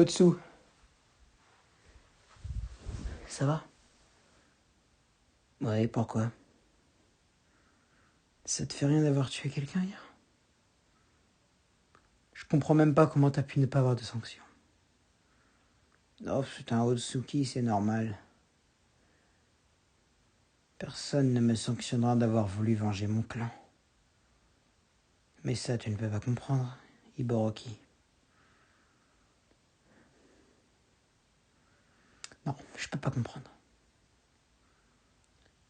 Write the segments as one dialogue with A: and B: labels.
A: Au-dessous. Ça va? Ouais, pourquoi? Ça te fait rien d'avoir tué quelqu'un hier? Je comprends même pas comment t'as pu ne pas avoir de sanction. Oh, c'est un Otsuki, c'est normal. Personne ne me sanctionnera d'avoir voulu venger mon clan. Mais ça, tu ne peux pas comprendre, Iboroki. Non, je peux pas comprendre.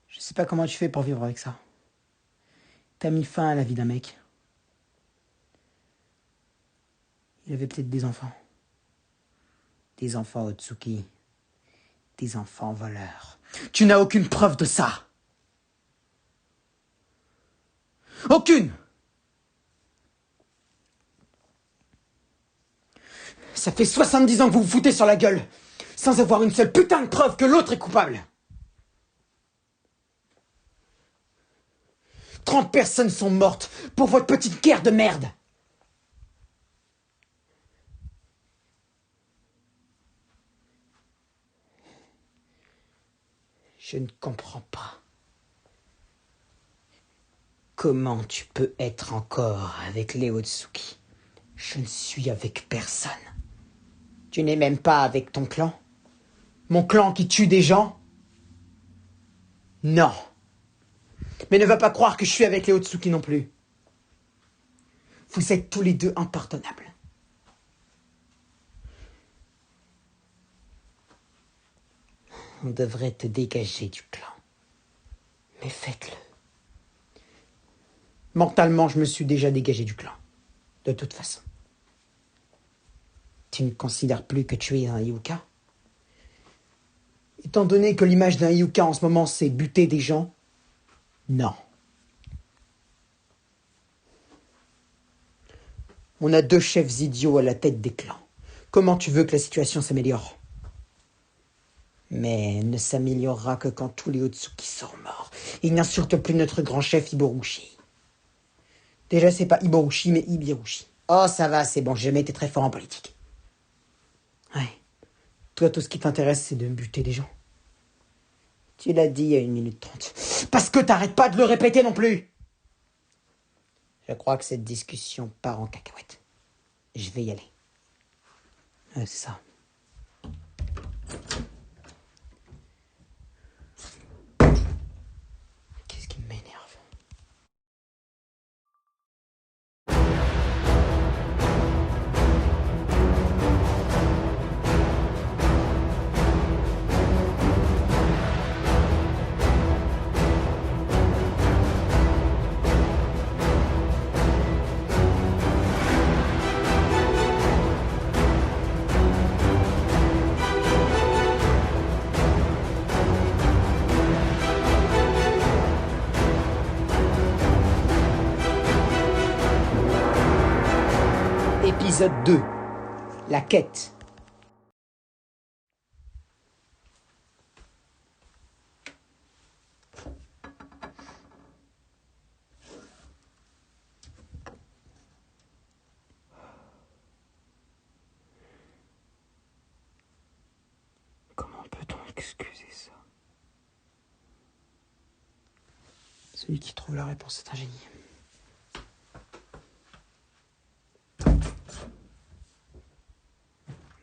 A: Je sais pas comment tu fais pour vivre avec ça. T'as mis fin à la vie d'un mec. Il avait peut-être des enfants. Des enfants Otsuki. Des enfants voleurs. Tu n'as aucune preuve de ça. Aucune! Ça fait 70 ans que vous vous foutez sur la gueule, sans avoir une seule putain de preuve que l'autre est coupable. 30 personnes sont mortes pour votre petite guerre de merde. Je ne comprends pas. Comment tu peux être encore avec les Otsuki? Je ne suis avec personne. Tu n'es même pas avec ton clan? Mon clan qui tue des gens? Non. Mais ne va pas croire que je suis avec les Otsuki non plus. Vous êtes tous les deux impardonnables. On devrait te dégager du clan. Mais faites-le. Mentalement, je me suis déjà dégagé du clan. De toute façon. Tu ne considères plus que tu es un Hyuka? Étant donné que l'image d'un Hyuka en ce moment, c'est buter des gens, non. On a 2 chefs idiots à la tête des clans. Comment tu veux que la situation s'améliore? Mais elle ne s'améliorera que quand tous les Otsuki seront morts. Ils n'insultent plus notre grand chef Iborushi. Déjà, c'est pas Iborushi, mais Ibirushi. Oh, ça va, c'est bon, j'ai jamais été très fort en politique. Ouais. Toi, tout ce qui t'intéresse, c'est de buter des gens. Tu l'as dit il y a 1 minute 30. Parce que t'arrêtes pas de le répéter non plus. Je crois que cette discussion part en cacahuète. Je vais y aller. C'est ça. Qu'est-ce qui m'énerve? Épisode 2. La quête. Comment peut-on excuser ça? Celui qui trouve la réponse est un génie.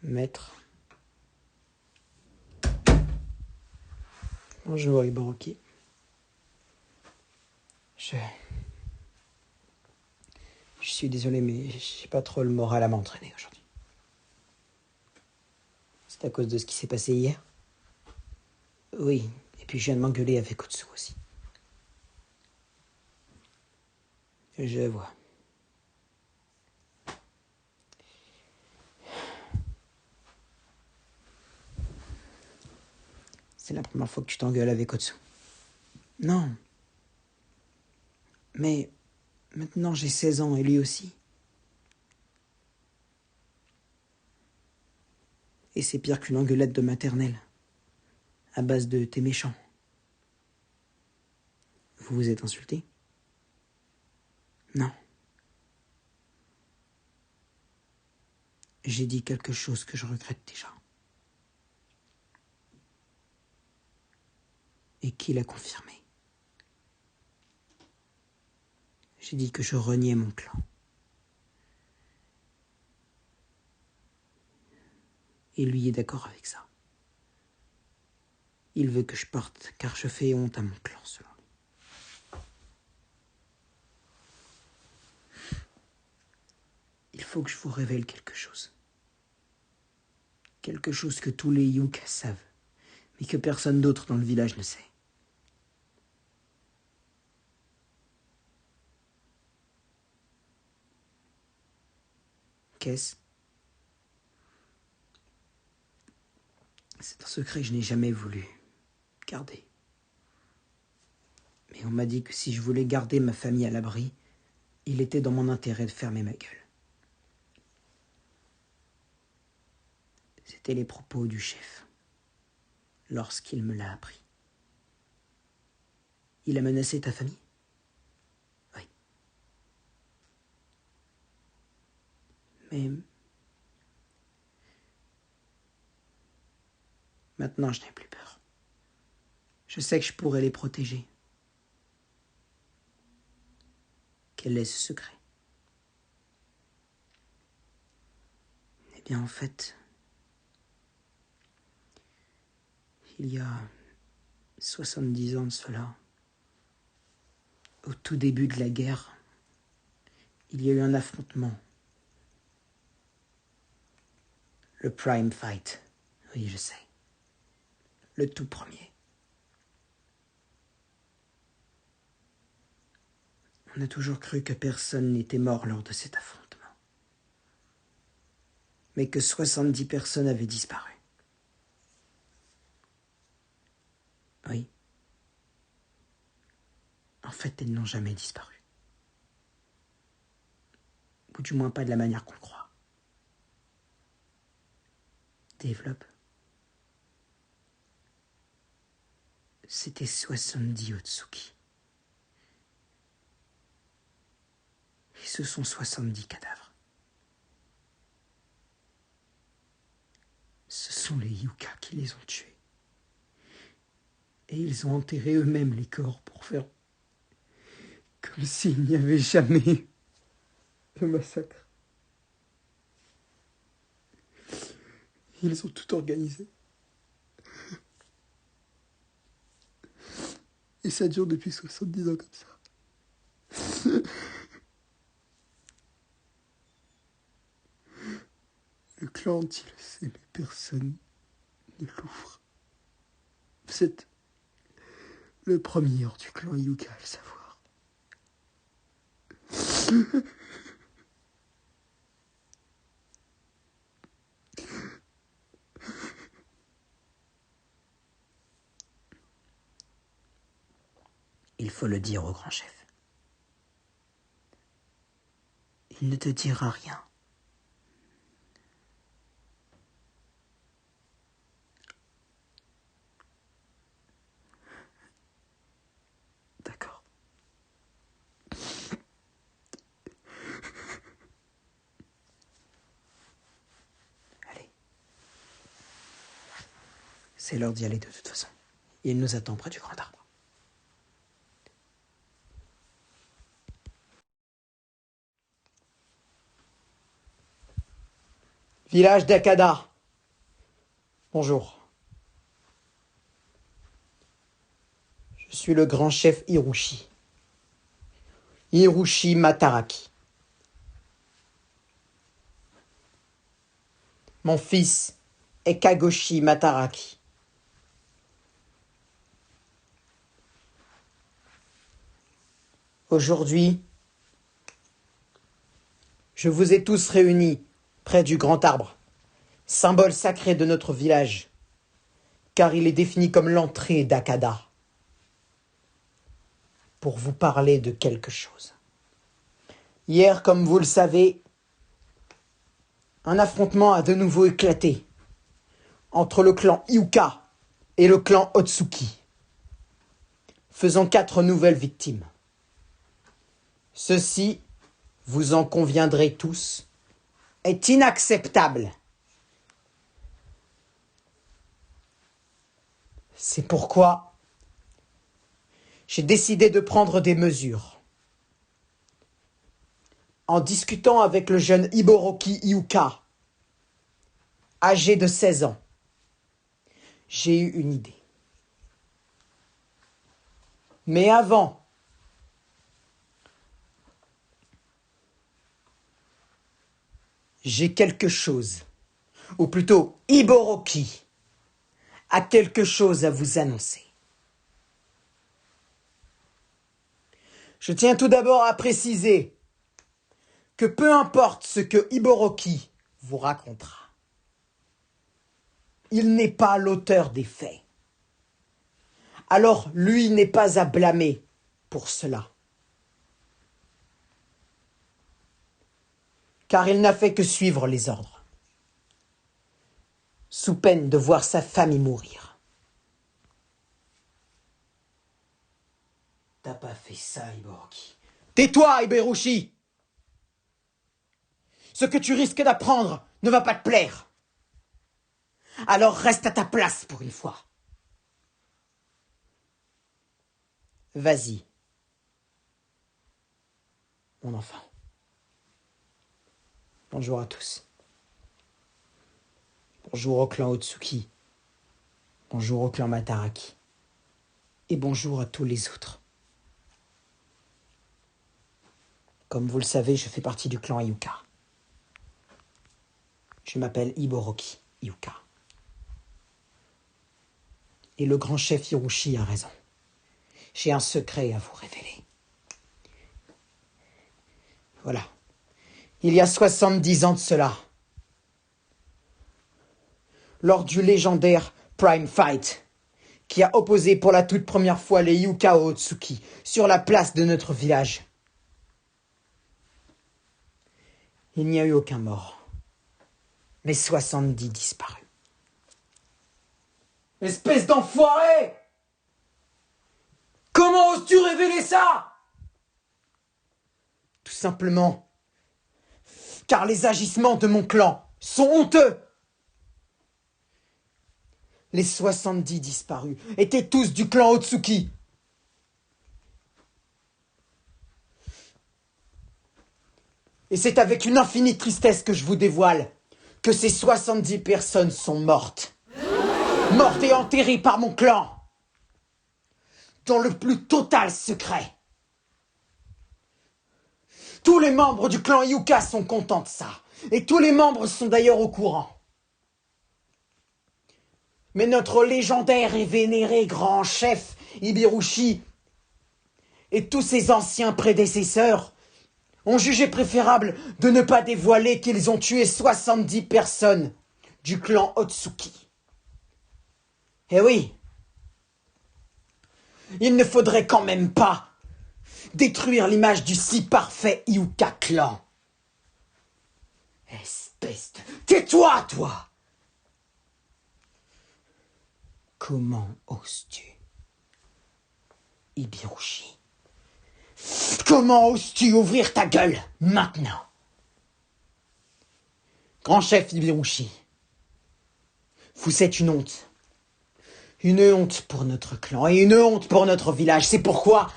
A: Maître. Bonjour Iboroki. Je suis désolé, mais j'ai pas trop le moral à m'entraîner aujourd'hui. C'est à cause de ce qui s'est passé hier? Oui, et puis je viens de m'engueuler avec Otsu aussi. Je vois. C'est la première fois que tu t'engueules avec Otsu. Non. Mais maintenant j'ai 16 ans et lui aussi. Et c'est pire qu'une engueulade de maternelle. À base de t'es méchant. Vous vous êtes insulté? Non. J'ai dit quelque chose que je regrette déjà. Et qui l'a confirmé. J'ai dit que je reniais mon clan. Et lui est d'accord avec ça. Il veut que je parte, car je fais honte à mon clan, selon lui. Il faut que je vous révèle quelque chose. Quelque chose que tous les Yuka savent, mais que personne d'autre dans le village ne sait. Qu'est-ce ? C'est un secret que je n'ai jamais voulu garder. Mais on m'a dit que si je voulais garder ma famille à l'abri, il était dans mon intérêt de fermer ma gueule. C'était les propos du chef, lorsqu'il me l'a appris. Il a menacé ta famille ? Oui. Mais maintenant, je n'ai plus peur. Je sais que je pourrais les protéger. Quel est ce secret ? Eh bien, en fait, il y a 70 ans de cela, au tout début de la guerre, il y a eu un affrontement. Le Prime Fight. Oui, je sais. Le tout premier. On a toujours cru que personne n'était mort lors de cet affrontement. Mais que 70 personnes avaient disparu. Oui. En fait, elles n'ont jamais disparu. Ou du moins pas de la manière qu'on croit. Développe. C'était 70 Otsuki. Et ce sont 70 cadavres. Ce sont les Yuka qui les ont tués. Et ils ont enterré eux-mêmes les corps pour faire comme s'il n'y avait jamais eu de massacre. Ils ont tout organisé. Et ça dure depuis 70 ans comme ça. Le clan entier le sait, mais personne ne l'ouvre. Vous êtes le premier hors du clan Yuka à le savoir. Il faut le dire au grand chef. Il ne te dira rien. D'accord. Allez. C'est l'heure d'y aller de toute façon. Il nous attend près du grand arbre. Village d'Akada. Bonjour. Je suis le grand chef Hiroshi. Hiroshi Mataraki. Mon fils est Kagoshi Mataraki. Aujourd'hui, je vous ai tous réunis près du grand arbre, symbole sacré de notre village, car il est défini comme l'entrée d'Akada, pour vous parler de quelque chose. Hier, comme vous le savez, un affrontement a de nouveau éclaté entre le clan Hyuka et le clan Otsuki, faisant 4 nouvelles victimes. Ceci, vous en conviendrez tous, est inacceptable. C'est pourquoi j'ai décidé de prendre des mesures. En discutant avec le jeune Hiboroki Hyuka, âgé de 16 ans, j'ai eu une idée. Mais avant, j'ai quelque chose, ou plutôt Hiboroki a quelque chose à vous annoncer. Je tiens tout d'abord à préciser que peu importe ce que Hiboroki vous racontera, il n'est pas l'auteur des faits. Alors lui n'est pas à blâmer pour cela. Car il n'a fait que suivre les ordres, sous peine de voir sa famille mourir. T'as pas fait ça, Hiboroki. Tais-toi, Iberushi! Ce que tu risques d'apprendre ne va pas te plaire. Alors reste à ta place pour une fois. Vas-y, mon enfant. Bonjour à tous. Bonjour au clan Otsuki. Bonjour au clan Mataraki. Et bonjour à tous les autres. Comme vous le savez, je fais partie du clan Hyuka. Je m'appelle Hiboroki Hyuka. Et le grand chef Hiroshi a raison. J'ai un secret à vous révéler. Voilà. Il y a 70 ans de cela, lors du légendaire Prime Fight, qui a opposé pour la toute première fois les Hyuka au Otsuki sur la place de notre village, il n'y a eu aucun mort, mais 70 disparus. Espèce d'enfoiré! Comment oses-tu révéler ça? Tout simplement car les agissements de mon clan sont honteux. Les 70 disparus étaient tous du clan Otsuki. Et c'est avec une infinie tristesse que je vous dévoile que ces 70 personnes sont mortes. Mortes et enterrées par mon clan. Dans le plus total secret. Tous les membres du clan Hyuka sont contents de ça. Et tous les membres sont d'ailleurs au courant. Mais notre légendaire et vénéré grand chef, Ibirushi, et tous ses anciens prédécesseurs ont jugé préférable de ne pas dévoiler qu'ils ont tué 70 personnes du clan Otsuki. Eh oui, il ne faudrait quand même pas détruire l'image du si parfait Hyuka clan. Espèce de... Tais-toi, toi! Comment oses-tu, Ibirushi? Comment oses-tu ouvrir ta gueule maintenant? Grand chef Ibirushi, vous êtes une honte. Une honte pour notre clan et une honte pour notre village. C'est pourquoi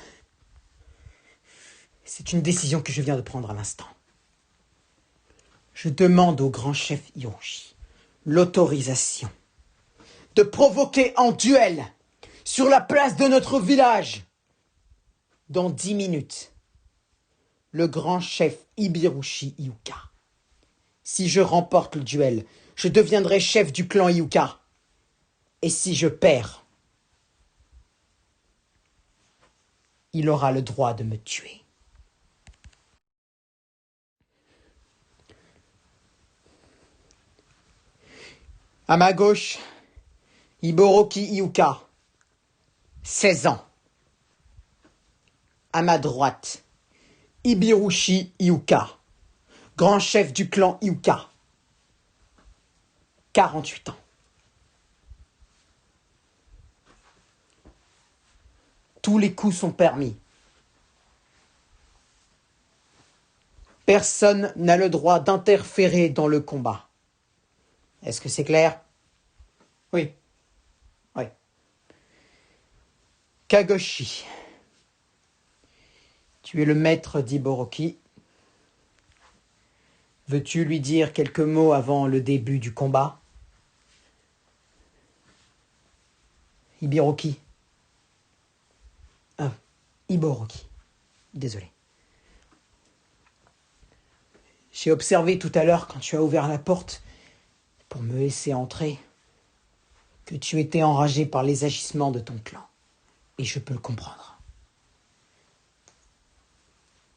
A: c'est une décision que je viens de prendre à l'instant. Je demande au grand chef Hiroshi l'autorisation de provoquer en duel sur la place de notre village dans 10 minutes le grand chef Ibirushi Hyuka. Si je remporte le duel, je deviendrai chef du clan Hyuka. Et si je perds, il aura le droit de me tuer. À ma gauche, Hiboroki Hyuka, 16 ans. À ma droite, Ibirushi Hyuka, grand chef du clan Hyuka, 48 ans. Tous les coups sont permis. Personne n'a le droit d'interférer dans le combat. Est-ce que c'est clair? Oui. Oui. Kagoshi. Tu es le maître d'Iboroki. Veux-tu lui dire quelques mots avant le début du combat? Iboroki. Ah, Iboroki. Désolé. J'ai observé tout à l'heure quand tu as ouvert la porte pour me laisser entrer que tu étais enragé par les agissements de ton clan. Et je peux le comprendre.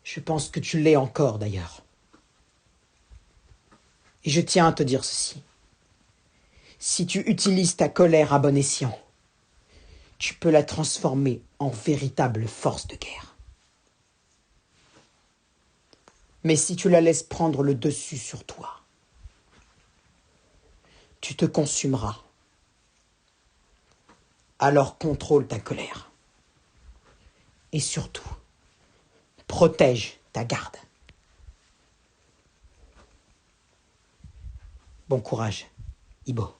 A: Je pense que tu l'es encore d'ailleurs. Et je tiens à te dire ceci. Si tu utilises ta colère à bon escient, tu peux la transformer en véritable force de guerre. Mais si tu la laisses prendre le dessus sur toi, tu te consumeras. Alors contrôle ta colère. Et surtout, protège ta garde. Bon courage, Ibo.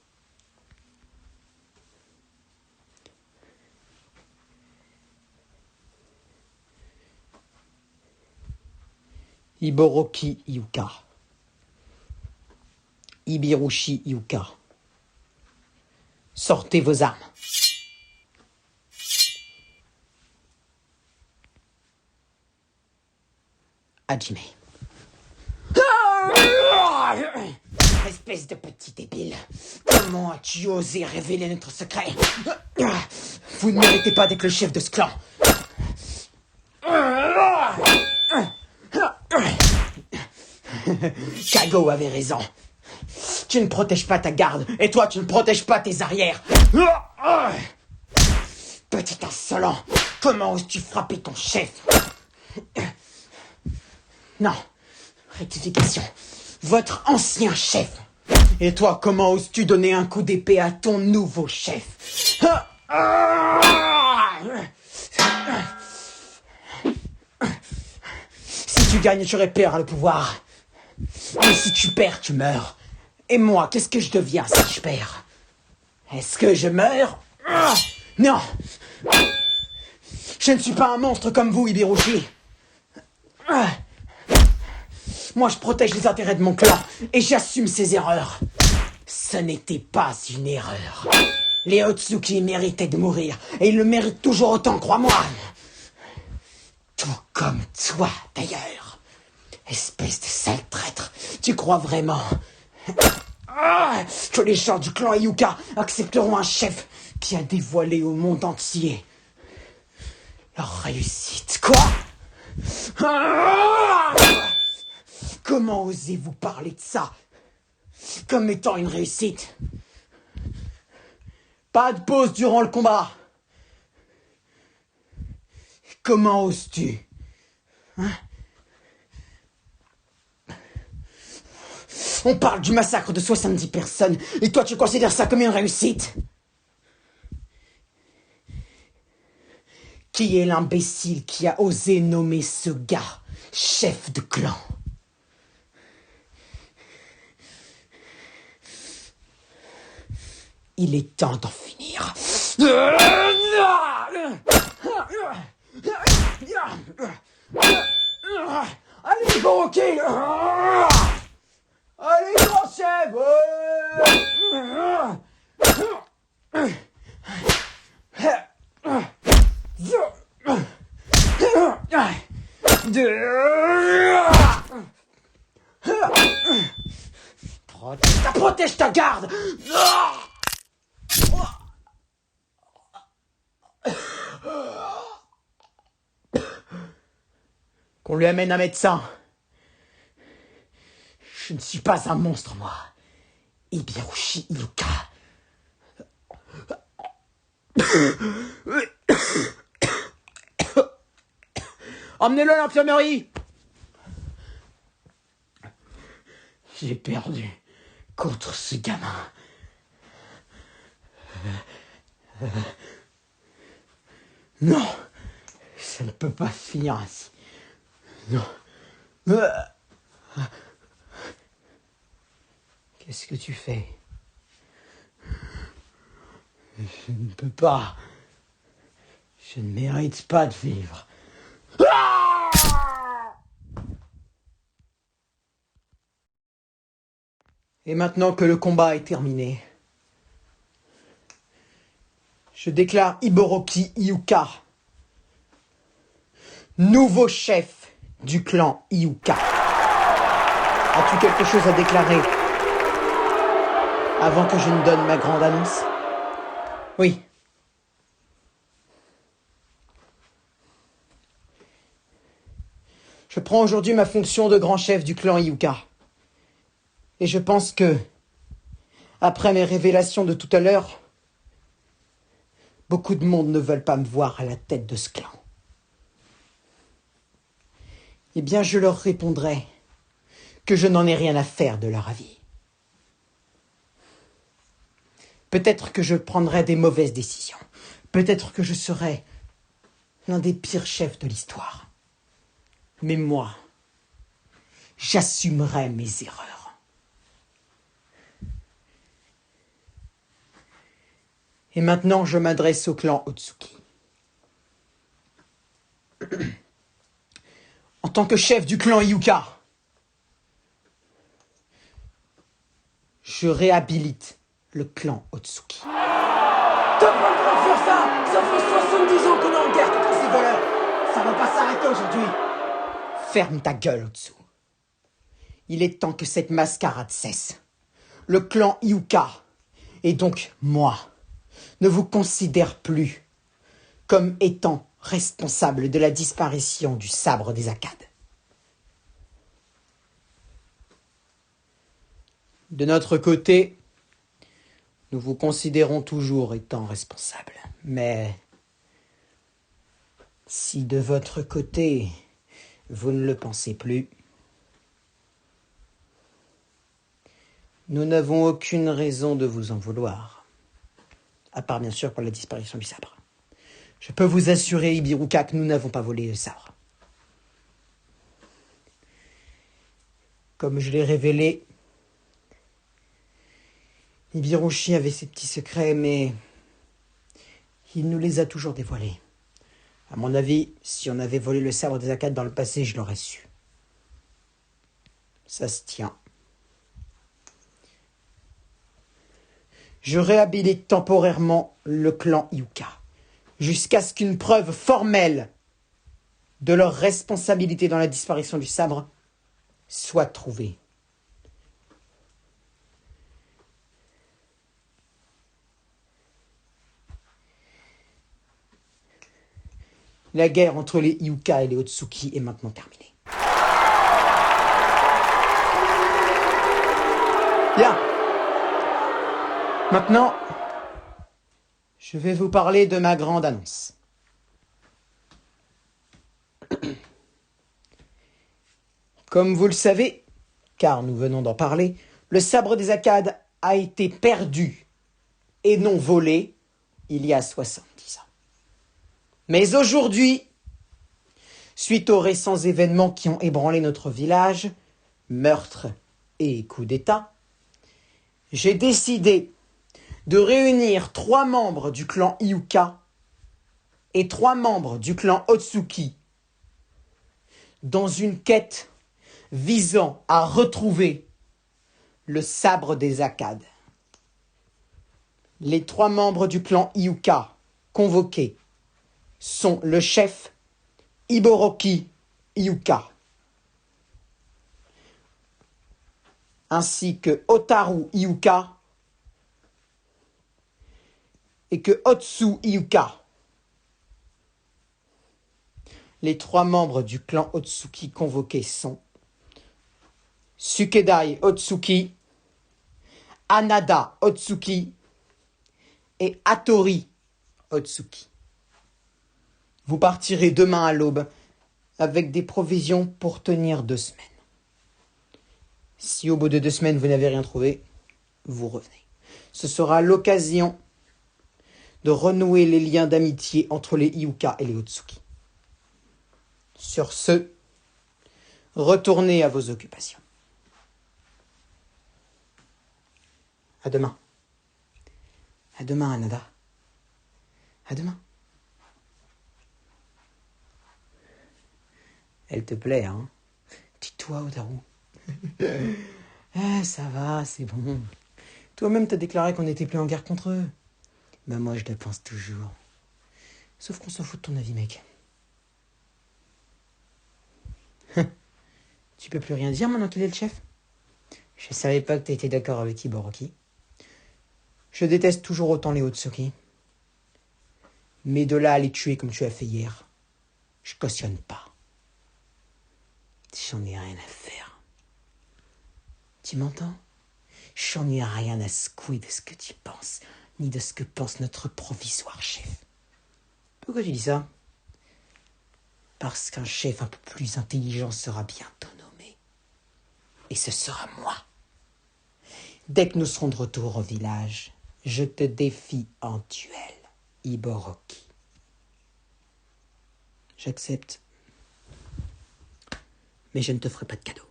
A: Iboroki Yuka. Ibirushi Yuka. Sortez vos armes. Hajime. Espèce de petit débile. Comment as-tu osé révéler notre secret? Vous ne méritez pas d'être le chef de ce clan. Kago avait raison. Tu ne protèges pas ta garde, et toi tu ne protèges pas tes arrières. Petit insolent, comment oses-tu frapper ton chef? Non, rectification. Votre ancien chef. Et toi, comment oses-tu donner un coup d'épée à ton nouveau chef? Si tu gagnes, tu récupères le pouvoir. Mais si tu perds, tu meurs. Et moi, qu'est-ce que je deviens si je perds? Est-ce que je meurs? Non! Je ne suis pas un monstre comme vous, Ibirushi. Moi, je protège les intérêts de mon clan et j'assume ses erreurs. Ce n'était pas une erreur. Les Otsuki méritaient de mourir et ils le méritent toujours autant, crois-moi. Tout comme toi, d'ailleurs. Espèce de sale traître, tu crois vraiment que les gens du clan Yuka accepteront un chef qui a dévoilé au monde entier leur réussite? Quoi? Comment osez-vous parler de ça comme étant une réussite? Pas de pause durant le combat. Comment oses-tu? On parle du massacre de 70 personnes et toi tu considères ça comme une réussite? Qui est l'imbécile qui a osé nommer ce gars chef de clan? Il est temps d'en finir. Allez, Iboroki! Allez, grand chef! Protège ta garde! Qu'on lui amène un médecin. Je ne suis pas un monstre, moi. Ibirushi Yuka. Emmenez-le à l'infirmerie. J'ai perdu contre ce gamin. Non, ça ne peut pas finir ainsi. Non. Qu'est-ce que tu fais? Je ne peux pas. Je ne mérite pas de vivre. Et maintenant que le combat est terminé, je déclare Hiboroki Iuka nouveau chef du clan Iuka. As-tu quelque chose à déclarer avant que je ne donne ma grande annonce? Oui. Je prends aujourd'hui ma fonction de grand chef du clan Iuka. Et je pense que, après mes révélations de tout à l'heure, beaucoup de monde ne veulent pas me voir à la tête de ce clan. Eh bien, je leur répondrai que je n'en ai rien à faire de leur avis. Peut-être que je prendrai des mauvaises décisions. Peut-être que je serai l'un des pires chefs de l'histoire. Mais moi, j'assumerai mes erreurs. Et maintenant, je m'adresse au clan Otsuki. En tant que chef du clan Iuka, je réhabilite le clan Otsuki. T'as pas le droit de faire ça! Ça fait 70 ans qu'on est en guerre contre ces voleurs! Ça va pas s'arrêter aujourd'hui! Ferme ta gueule, Otsu. Il est temps que cette mascarade cesse. Le clan Iuka, et donc moi, ne vous considère plus comme étant responsable de la disparition du sabre des Akkad. De notre côté, nous vous considérons toujours étant responsable. Mais si de votre côté, vous ne le pensez plus, nous n'avons aucune raison de vous en vouloir. À part bien sûr pour la disparition du sabre. Je peux vous assurer, Ibiruka, que nous n'avons pas volé le sabre. Comme je l'ai révélé, Ibirushi avait ses petits secrets, mais il nous les a toujours dévoilés. À mon avis, si on avait volé le sabre des Akkad dans le passé, je l'aurais su. Ça se tient. Je réhabilite temporairement le clan Iuka, jusqu'à ce qu'une preuve formelle de leur responsabilité dans la disparition du sabre soit trouvée. La guerre entre les Iuka et les Otsuki est maintenant terminée. Bien. Maintenant, je vais vous parler de ma grande annonce. Comme vous le savez, car nous venons d'en parler, le sabre des Akkad a été perdu et non volé il y a 70 ans. Mais aujourd'hui, suite aux récents événements qui ont ébranlé notre village, meurtres et coups d'État, j'ai décidé de réunir 3 membres du clan Iuka et 3 membres du clan Otsuki dans une quête visant à retrouver le sabre des Akkad. Les 3 membres du clan Iuka convoqués sont le chef Hiboroki Iuka, ainsi que Otaru Iuka et que Otsu Iuka. Les 3 membres du clan Otsuki convoqués sont Sukedai Otsuki, Anada Otsuki et Hattori Otsuki. Vous partirez demain à l'aube avec des provisions pour tenir 2 semaines. Si au bout de 2 semaines vous n'avez rien trouvé, vous revenez. Ce sera l'occasion de renouer les liens d'amitié entre les Iuka et les Otsuki. Sur ce, retournez à vos occupations. À demain. À demain, Anada. À demain. Elle te plaît, hein? Dis-toi, Otaru. Ça va, c'est bon. Toi-même, t'as déclaré qu'on n'était plus en guerre contre eux. Ben moi, je le pense toujours. Sauf qu'on s'en fout de ton avis, mec. Tu peux plus rien dire maintenant qu'il est le chef? Je savais pas que t'étais d'accord avec Iboroki. Je déteste toujours autant les Otsuki. Mais de là à les tuer comme tu as fait hier, je cautionne pas. J'en ai rien à faire. Tu m'entends? J'en ai rien à secouer de ce que tu penses, ni de ce que pense notre provisoire chef. Pourquoi tu dis ça? Parce qu'un chef un peu plus intelligent sera bientôt nommé. Et ce sera moi. Dès que nous serons de retour au village, je te défie en duel, Iboroki. J'accepte. Mais je ne te ferai pas de cadeau.